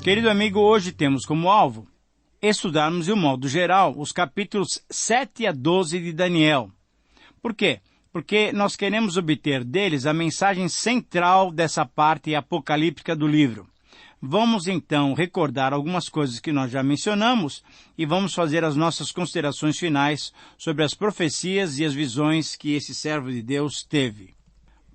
Querido amigo, hoje temos como alvo estudarmos de um modo geral os capítulos 7 a 12 de Daniel. Por quê? Porque nós queremos obter deles a mensagem central dessa parte apocalíptica do livro. Vamos então recordar algumas coisas que nós já mencionamos e vamos fazer as nossas considerações finais sobre as profecias e as visões que esse servo de Deus teve.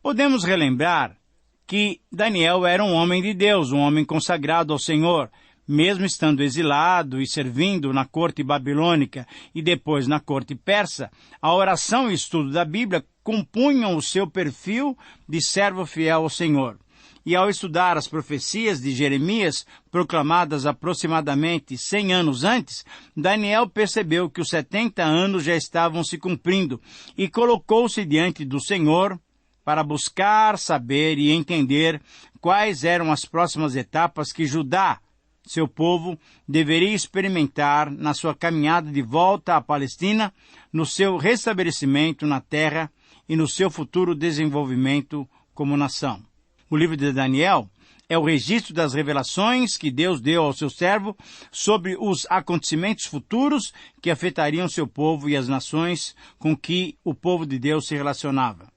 Podemos relembrar que Daniel era um homem de Deus, um homem consagrado ao Senhor, mesmo estando exilado e servindo na corte babilônica e depois na corte persa. A oração e o estudo da Bíblia compunham o seu perfil de servo fiel ao Senhor. E ao estudar as profecias de Jeremias, proclamadas aproximadamente 100 anos antes, Daniel percebeu que os 70 anos já estavam se cumprindo e colocou-se diante do Senhor para buscar saber e entender quais eram as próximas etapas que Judá, seu povo, deveria experimentar na sua caminhada de volta à Palestina, no seu restabelecimento na terra e no seu futuro desenvolvimento como nação. O livro de Daniel é o registro das revelações que Deus deu ao seu servo sobre os acontecimentos futuros que afetariam seu povo e as nações com que o povo de Deus se relacionava.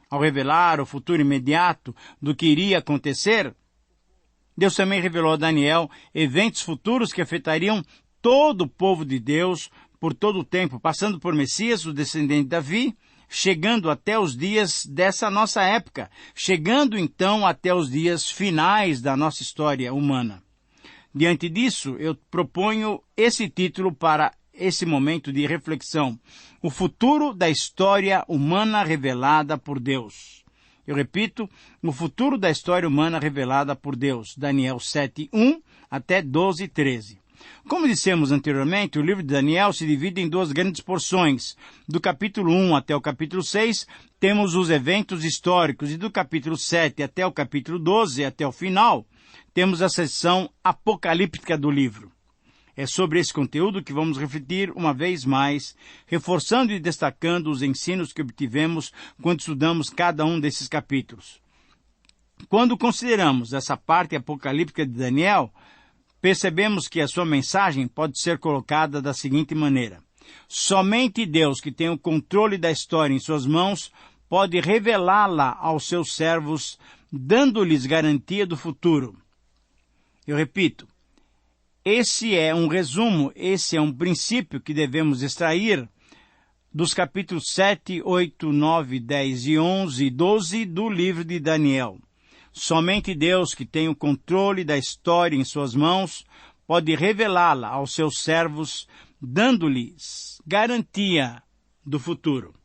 Ao revelar o futuro imediato do que iria acontecer, Deus também revelou a Daniel eventos futuros que afetariam todo o povo de Deus por todo o tempo, passando por Messias, o descendente de Davi, chegando até os dias dessa nossa época, chegando então até os dias finais da nossa história humana. Diante disso, eu proponho esse título para esse momento de reflexão: o futuro da história humana revelada por Deus. Eu repito, o futuro da história humana revelada por Deus. Daniel 7:1 até 12:13. Como dissemos anteriormente, o livro de Daniel se divide em duas grandes porções. Do capítulo 1 até o capítulo 6, temos os eventos históricos, e do capítulo 7 até o capítulo 12, até o final, temos a seção apocalíptica do livro. É sobre esse conteúdo que vamos refletir uma vez mais, reforçando e destacando os ensinos que obtivemos quando estudamos cada um desses capítulos. Quando consideramos essa parte apocalíptica de Daniel, percebemos que a sua mensagem pode ser colocada da seguinte maneira: somente Deus, que tem o controle da história em suas mãos, pode revelá-la aos seus servos, dando-lhes garantia do futuro. Eu repito, esse é um resumo, esse é um princípio que devemos extrair dos capítulos 7, 8, 9, 10 e 11 e 12 do livro de Daniel. Somente Deus, que tem o controle da história em suas mãos, pode revelá-la aos seus servos, dando-lhes garantia do futuro.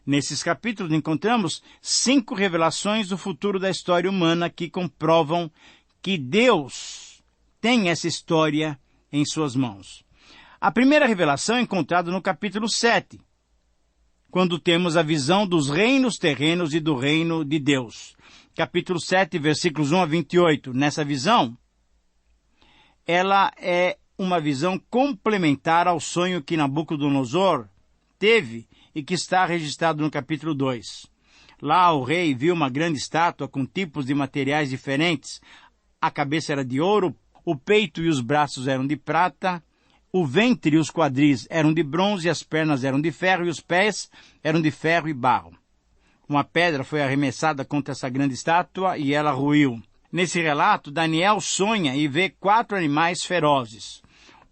Nesses capítulos encontramos 5 revelações do futuro da história humana que comprovam que Deus tem essa história em suas mãos. A primeira revelação é encontrada no capítulo 7, quando temos a visão dos reinos terrenos e do reino de Deus. Capítulo 7, versículos 1 a 28. Nessa visão, ela é uma visão complementar ao sonho que Nabucodonosor teve e que está registrado no capítulo 2. Lá o rei viu uma grande estátua com tipos de materiais diferentes. A cabeça era de ouro, o peito e os braços eram de prata, o ventre e os quadris eram de bronze, as pernas eram de ferro e os pés eram de ferro e barro. Uma pedra foi arremessada contra essa grande estátua e ela ruiu. Nesse relato, Daniel sonha e vê 4 animais ferozes.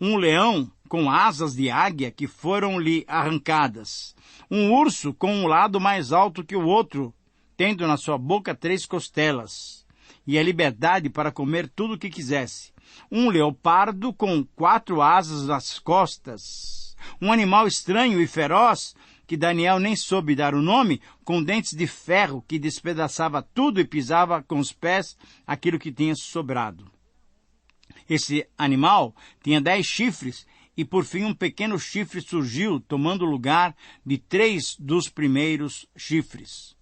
Um leão com asas de águia que foram-lhe arrancadas. Um urso com um lado mais alto que o outro, tendo na sua boca 3 costelas. E a liberdade para comer tudo o que quisesse. Um leopardo com 4 asas nas costas. Um animal estranho e feroz, que Daniel nem soube dar o nome, com dentes de ferro que despedaçava tudo e pisava com os pés aquilo que tinha sobrado. Esse animal tinha 10 chifres e por fim um pequeno chifre surgiu, tomando o lugar de 3 dos primeiros chifres.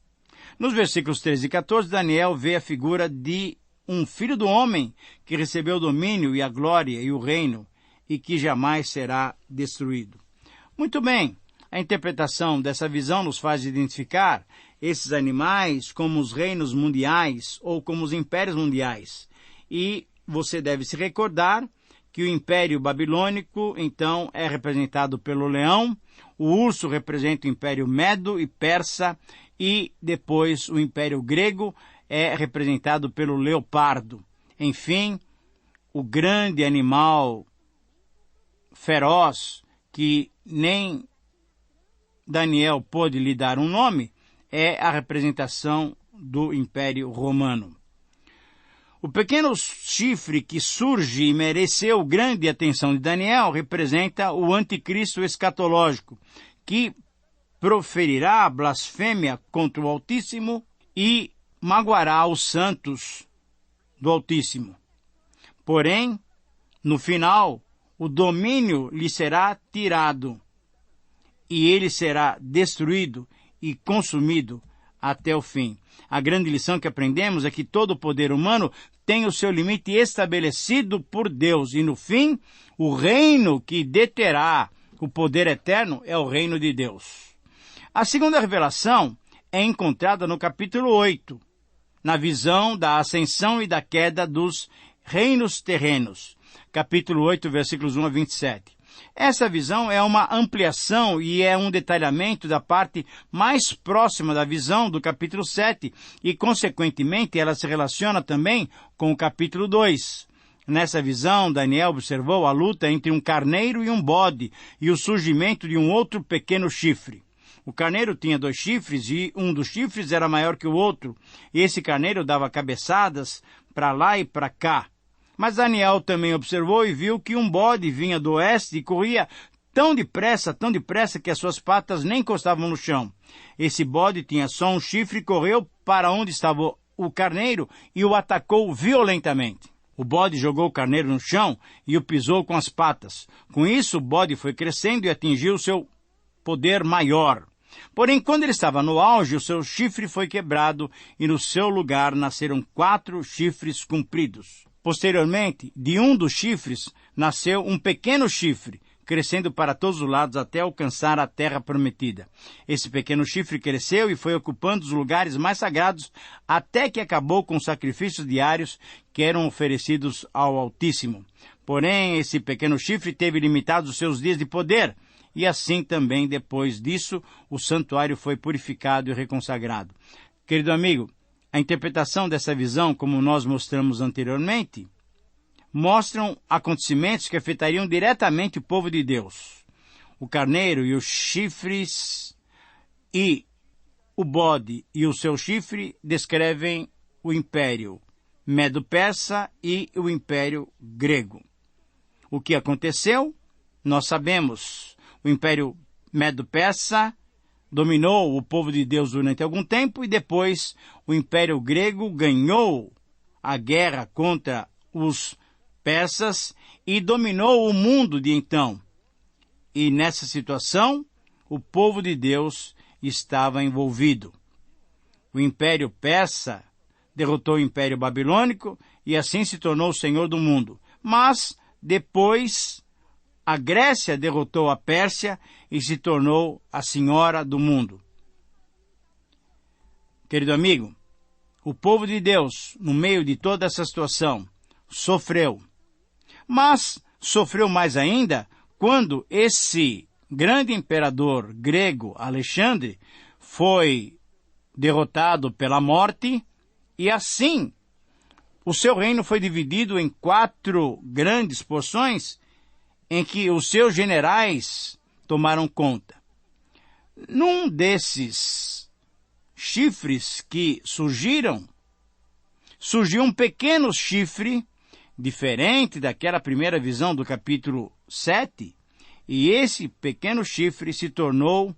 Nos versículos 13 e 14, Daniel vê a figura de um filho do homem que recebeu o domínio e a glória e o reino e que jamais será destruído. Muito bem. A interpretação dessa visão nos faz identificar esses animais como os reinos mundiais ou como os impérios mundiais. E você deve se recordar que o Império Babilônico, então, é representado pelo leão, o urso representa o Império Medo e Persa, e depois o Império Grego é representado pelo leopardo. Enfim, o grande animal feroz, que nem Daniel pôde lhe dar um nome, é a representação do Império Romano. O pequeno chifre que surge e mereceu grande atenção de Daniel representa o anticristo escatológico, que proferirá blasfêmia contra o Altíssimo e magoará os santos do Altíssimo. Porém, no final, o domínio lhe será tirado e ele será destruído e consumido até o fim. A grande lição que aprendemos é que todo o poder humano tem o seu limite estabelecido por Deus e, no fim, o reino que deterá o poder eterno é o reino de Deus. A segunda revelação é encontrada no capítulo 8, na visão da ascensão e da queda dos reinos terrenos. Capítulo 8, versículos 1 a 27. Essa visão é uma ampliação e é um detalhamento da parte mais próxima da visão do capítulo 7 e, consequentemente, ela se relaciona também com o capítulo 2. Nessa visão, Daniel observou a luta entre um carneiro e um bode e o surgimento de um outro pequeno chifre. O carneiro tinha 2 chifres e um dos chifres era maior que o outro. E esse carneiro dava cabeçadas para lá e para cá. Mas Daniel também observou e viu que um bode vinha do oeste e corria tão depressa que as suas patas nem encostavam no chão. Esse bode tinha só um chifre e correu para onde estava o carneiro e o atacou violentamente. O bode jogou o carneiro no chão e o pisou com as patas. Com isso, o bode foi crescendo e atingiu seu poder maior. Porém, quando ele estava no auge, o seu chifre foi quebrado e no seu lugar nasceram 4 chifres compridos. Posteriormente, de um dos chifres, nasceu um pequeno chifre, crescendo para todos os lados até alcançar a terra prometida. Esse pequeno chifre cresceu e foi ocupando os lugares mais sagrados até que acabou com os sacrifícios diários que eram oferecidos ao Altíssimo. Porém, esse pequeno chifre teve limitados os seus dias de poder, e assim também, depois disso, o santuário foi purificado e reconsagrado. Querido amigo, a interpretação dessa visão, como nós mostramos anteriormente, mostram acontecimentos que afetariam diretamente o povo de Deus. O carneiro e os chifres e o bode e o seu chifre descrevem o império Medo-Persa e o império grego. O que aconteceu? Nós sabemos. O império Medo-Persa dominou o povo de Deus durante algum tempo e depois o Império Grego ganhou a guerra contra os persas e dominou o mundo de então. E nessa situação, o povo de Deus estava envolvido. O Império Persa derrotou o Império Babilônico e assim se tornou o Senhor do mundo. Mas depois a Grécia derrotou a Pérsia e se tornou a senhora do mundo. Querido amigo, o povo de Deus, no meio de toda essa situação, sofreu. Mas sofreu mais ainda quando esse grande imperador grego, Alexandre, foi derrotado pela morte e assim o seu reino foi dividido em 4 grandes porções em que os seus generais tomaram conta. Num desses chifres que surgiu um pequeno chifre, diferente daquela primeira visão do capítulo 7, e esse pequeno chifre se tornou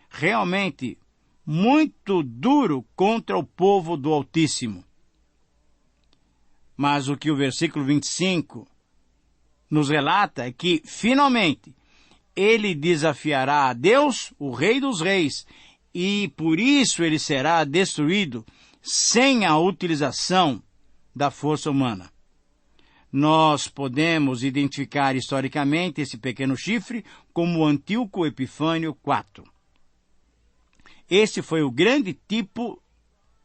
realmente muito duro contra o povo do Altíssimo. Mas o que o versículo 25 nos relata é que, finalmente, ele desafiará a Deus, o Rei dos Reis, e por isso ele será destruído sem a utilização da força humana. Nós podemos identificar historicamente esse pequeno chifre como Antíoco Epifânio IV. Esse foi o grande tipo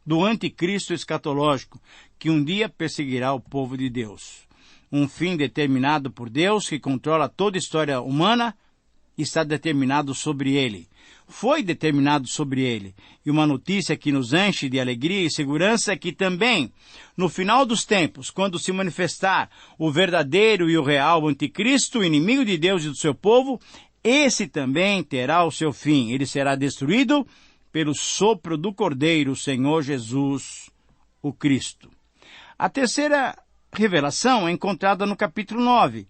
do anticristo escatológico, que um dia perseguirá o povo de Deus. um fim determinado por Deus, que controla toda a história humana, está determinado sobre ele. Foi determinado sobre ele. E uma notícia que nos enche de alegria e segurança é que também, no final dos tempos, quando se manifestar o verdadeiro e o real anticristo, inimigo de Deus e do seu povo, esse também terá o seu fim. Ele será destruído pelo sopro do Cordeiro, o Senhor Jesus, o Cristo. A terceira revelação é encontrada no capítulo 9.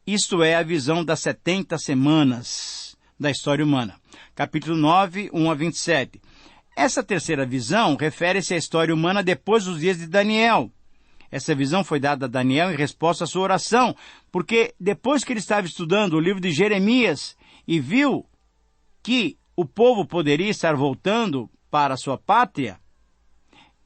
Isto é a visão das 70 semanas da história humana. Capítulo 9, 1 a 27. Essa terceira visão refere-se à história humana depois dos dias de Daniel. Essa visão foi dada a Daniel em resposta à sua oração, porque depois que ele estava estudando o livro de Jeremias e viu que o povo poderia estar voltando para a sua pátria,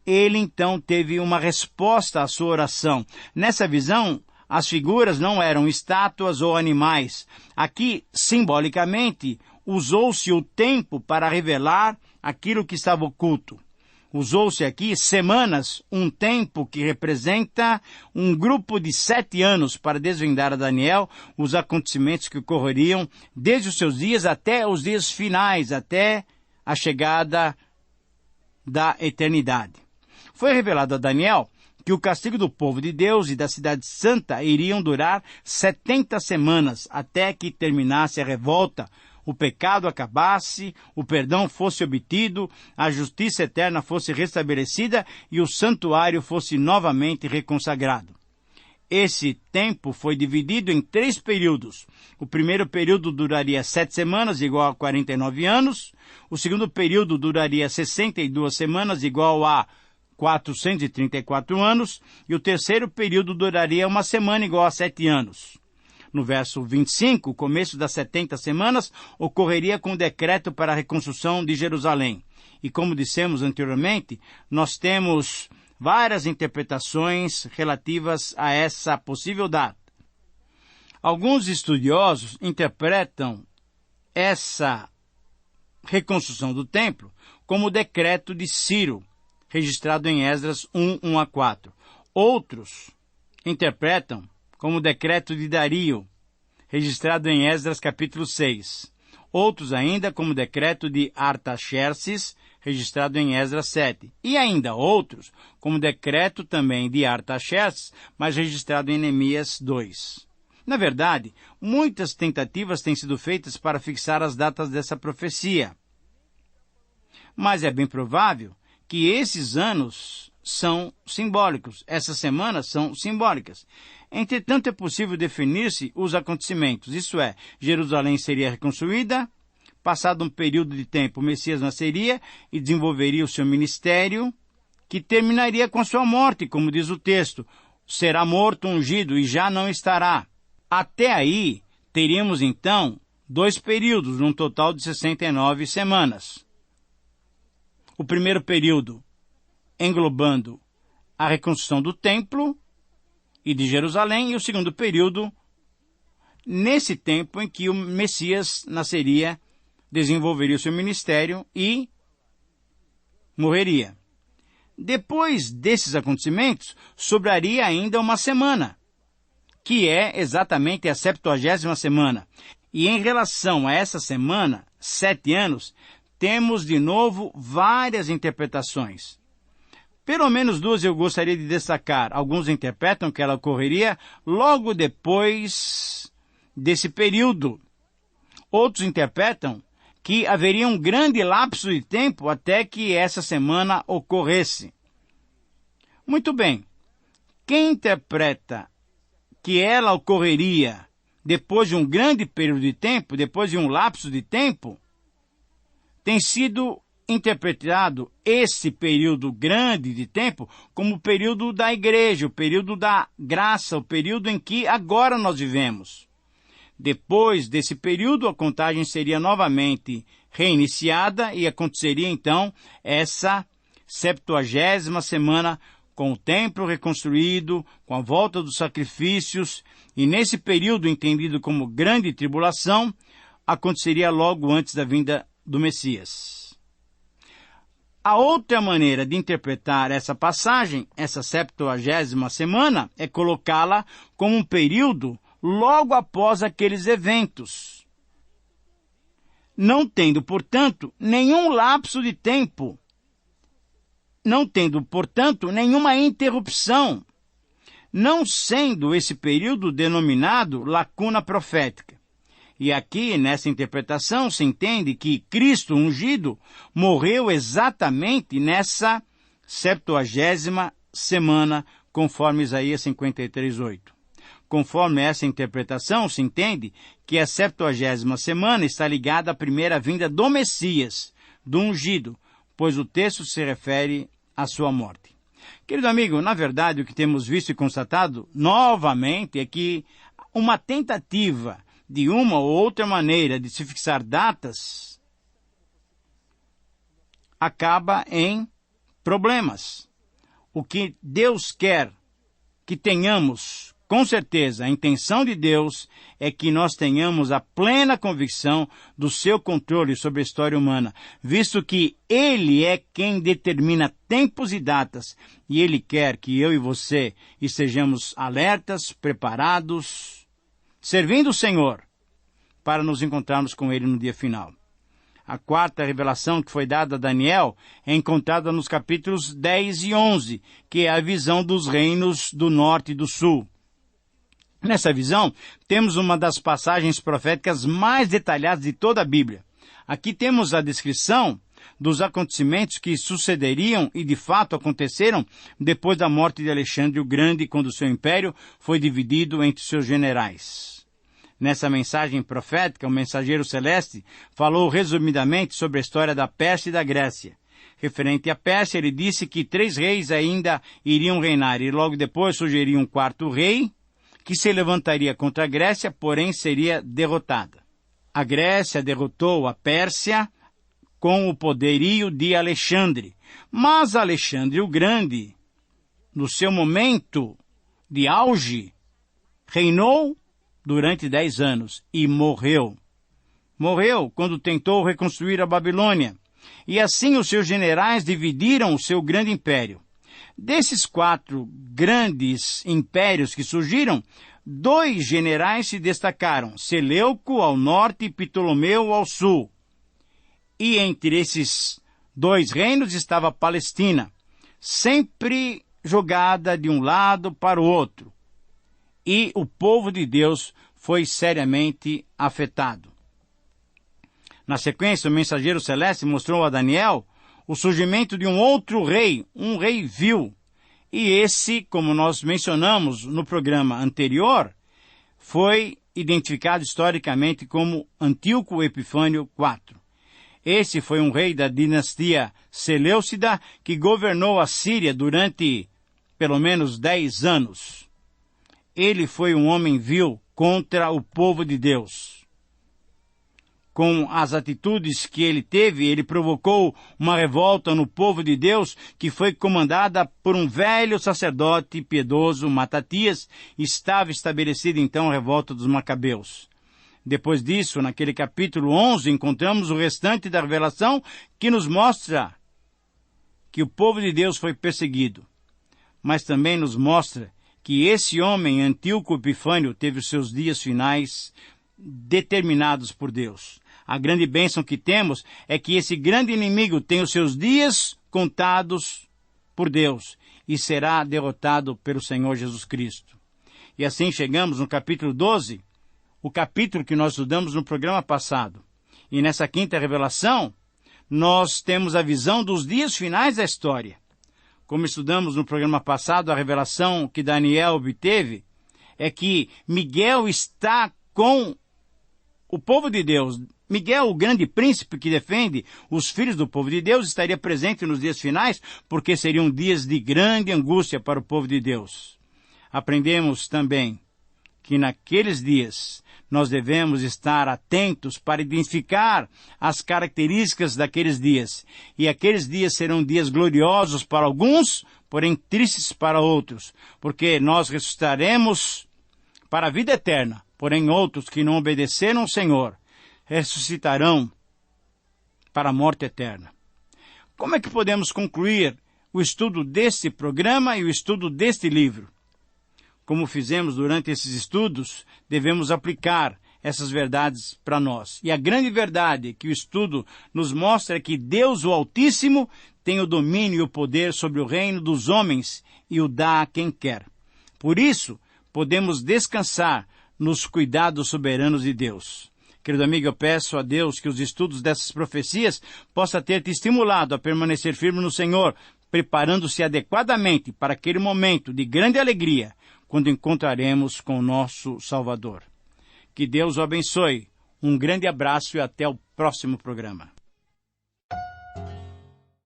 ele então teve uma resposta à sua oração. Nessa visão, as figuras não eram estátuas ou animais. Aqui, simbolicamente, usou-se o tempo para revelar aquilo que estava oculto. Usou-se aqui semanas, um tempo que representa um grupo de 7 anos para desvendar a Daniel os acontecimentos que ocorreriam desde os seus dias até os dias finais, até a chegada da eternidade. Foi revelado a Daniel que o castigo do povo de Deus e da cidade santa iriam durar 70 semanas, até que terminasse a revolta, o pecado acabasse, o perdão fosse obtido, a justiça eterna fosse restabelecida e o santuário fosse novamente reconsagrado. Esse tempo foi dividido em 3 períodos. O primeiro período duraria 7 semanas, igual a 49 anos. O segundo período duraria 62 semanas, igual a 434 anos. E o terceiro período duraria 1 semana, igual a 7 anos. No verso 25, o começo das 70 semanas ocorreria com o decreto para a reconstrução de Jerusalém. E como dissemos anteriormente, nós temos várias interpretações relativas a essa possível data. Alguns estudiosos interpretam essa reconstrução do templo como o decreto de Ciro, registrado em Esdras 1, 1 a 4. Outros interpretam como o decreto de Dario, registrado em Esdras capítulo 6. Outros ainda como o decreto de Artaxerxes, registrado em Esdras 7. E ainda outros como o decreto também de Artaxerxes, mas registrado em Neemias 2. Na verdade, muitas tentativas têm sido feitas para fixar as datas dessa profecia. Mas é bem provável que esses anos são simbólicos, essas semanas são simbólicas. Entretanto, é possível definir-se os acontecimentos, isto é, Jerusalém seria reconstruída, passado um período de tempo, o Messias nasceria e desenvolveria o seu ministério, que terminaria com a sua morte, como diz o texto, será morto, ungido e já não estará. Até aí, teríamos então 2 períodos, num total de 69 semanas. O primeiro período englobando a reconstrução do templo e de Jerusalém, e o segundo período nesse tempo em que o Messias nasceria, desenvolveria o seu ministério e morreria. Depois desses acontecimentos, sobraria ainda 1 semana, que é exatamente a 70ª semana. E em relação a essa semana, 7 anos, temos de novo várias interpretações. Pelo menos 2 eu gostaria de destacar. Alguns interpretam que ela ocorreria logo depois desse período. Outros interpretam que haveria um grande lapso de tempo até que essa semana ocorresse. Muito bem. Quem interpreta que ela ocorreria depois de um grande período de tempo, depois de um lapso de tempo, tem sido interpretado esse período grande de tempo como o período da igreja, o período da graça, o período em que agora nós vivemos. Depois desse período, a contagem seria novamente reiniciada e aconteceria então essa 70ª semana com o templo reconstruído, com a volta dos sacrifícios, e nesse período entendido como grande tribulação, aconteceria logo antes da vinda do Messias. A outra maneira de interpretar essa passagem, essa 70ª semana, é colocá-la como um período logo após aqueles eventos, não tendo, portanto, nenhum lapso de tempo, não tendo, portanto, nenhuma interrupção, não sendo esse período denominado lacuna profética. E aqui, nessa interpretação, se entende que Cristo ungido morreu exatamente nessa 70ª semana, conforme Isaías 53:8. Conforme essa interpretação, se entende que a 70ª semana está ligada à primeira vinda do Messias, do ungido, pois o texto se refere à sua morte. Querido amigo, na verdade, o que temos visto e constatado novamente é que uma tentativa de uma ou outra maneira de se fixar datas acaba em problemas. O que Deus quer que tenhamos, com certeza, a intenção de Deus é que nós tenhamos a plena convicção do seu controle sobre a história humana, visto que Ele é quem determina tempos e datas, e Ele quer que eu e você estejamos alertas, preparados, servindo o Senhor, para nos encontrarmos com Ele no dia final. A quarta revelação que foi dada a Daniel é encontrada nos capítulos 10 e 11, que é a visão dos reinos do norte e do sul. Nessa visão, temos uma das passagens proféticas mais detalhadas de toda a Bíblia. Aqui temos a descrição dos acontecimentos que sucederiam e de fato aconteceram depois da morte de Alexandre o Grande, quando seu império foi dividido entre seus generais. Nessa mensagem profética, o mensageiro celeste falou resumidamente sobre a história da Pérsia e da Grécia. Referente à Pérsia, ele disse que 3 reis ainda iriam reinar e logo depois surgiria um 4º rei que se levantaria contra a Grécia, porém seria derrotada. A Grécia derrotou a Pérsia com o poderio de Alexandre. Mas Alexandre o Grande, no seu momento de auge, reinou durante 10 anos e morreu. Morreu quando tentou reconstruir a Babilônia. E assim os seus generais dividiram o seu grande império. Desses 4 grandes impérios que surgiram, 2 generais se destacaram, Seleuco ao norte e Ptolomeu ao sul. E entre esses 2 reinos estava a Palestina, sempre jogada de um lado para o outro. E o povo de Deus foi seriamente afetado. Na sequência, o mensageiro celeste mostrou a Daniel o surgimento de um outro rei, um rei vil. E esse, como nós mencionamos no programa anterior, foi identificado historicamente como Antíoco Epifânio IV. Esse foi um rei da dinastia Seleucida que governou a Síria durante pelo menos 10 anos. Ele foi um homem vil contra o povo de Deus. Com as atitudes que ele teve, ele provocou uma revolta no povo de Deus que foi comandada por um velho sacerdote piedoso, Matatias. Estava estabelecida então a revolta dos Macabeus. Depois disso, naquele capítulo 11, encontramos o restante da revelação que nos mostra que o povo de Deus foi perseguido. Mas também nos mostra que esse homem, Antíoco Epifânio, teve os seus dias finais determinados por Deus. A grande bênção que temos é que esse grande inimigo tem os seus dias contados por Deus e será derrotado pelo Senhor Jesus Cristo. E assim chegamos no capítulo 12, o capítulo que nós estudamos no programa passado. E nessa quinta revelação, nós temos a visão dos dias finais da história. Como estudamos no programa passado, a revelação que Daniel obteve é que Miguel está com o povo de Deus. Miguel, o grande príncipe que defende os filhos do povo de Deus, estaria presente nos dias finais, porque seriam dias de grande angústia para o povo de Deus. Aprendemos também que naqueles dias nós devemos estar atentos para identificar as características daqueles dias. E aqueles dias serão dias gloriosos para alguns, porém tristes para outros, porque nós ressuscitaremos para a vida eterna, porém outros que não obedeceram ao Senhor ressuscitarão para a morte eterna. Como é que podemos concluir o estudo deste programa e o estudo deste livro? Como fizemos durante esses estudos, devemos aplicar essas verdades para nós. E a grande verdade que o estudo nos mostra é que Deus, o Altíssimo, tem o domínio e o poder sobre o reino dos homens e o dá a quem quer. Por isso, podemos descansar nos cuidados soberanos de Deus. Querido amigo, eu peço a Deus que os estudos dessas profecias possam ter te estimulado a permanecer firme no Senhor, preparando-se adequadamente para aquele momento de grande alegria, quando encontraremos com o nosso Salvador. Que Deus o abençoe. Um grande abraço e até o próximo programa.